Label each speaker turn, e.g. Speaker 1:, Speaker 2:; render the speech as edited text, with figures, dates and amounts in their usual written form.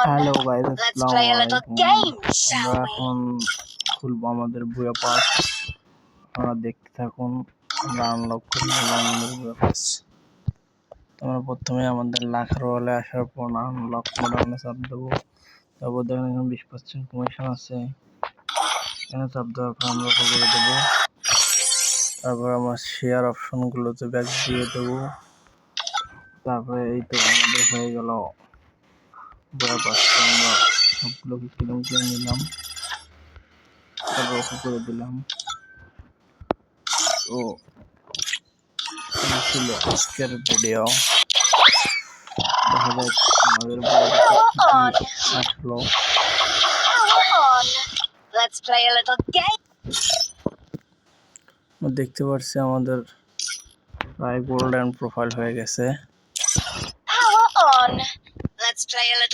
Speaker 1: Hello guys,
Speaker 2: Let's
Speaker 1: আসসালামু
Speaker 2: play a little
Speaker 1: আলাইকুম।
Speaker 2: game,
Speaker 1: আমরা
Speaker 2: shall we?
Speaker 1: এখন খুলবো আমাদের বুয়া পাস। আপনারা দেখতে থাকুন, আমরা আনলক করে নেবো আমাদের বুয়া পাস। আমরা প্রথমে আমাদের লাখের ওয়ালে আসার পর আনলক মোডে চাপ দেবো। তারপর দেখেন এখানে 20% কমিশন আছে, এখানে চাপ দেওয়ার পর আমরা করে দেবো। তারপর আমার শেয়ার অপশনগুলোতে ব্যাক দিয়ে দেবো। তারপরে এই তো আমাদের হয়ে গেল বুয়া পাস। আমরা সবগুলোকে কিনে কিনে নিলাম, তারপর ওকে করে দিলাম। তো এই ছিল আজকের ভিডিও। দেখা যাক আমাদের আসলো।
Speaker 2: Let's play a little game.
Speaker 1: দেখতে পাচ্ছি আমাদের প্রায় গোল্ডেন প্রোফাইল হয়ে গেছে।
Speaker 2: Power on. Let's play a little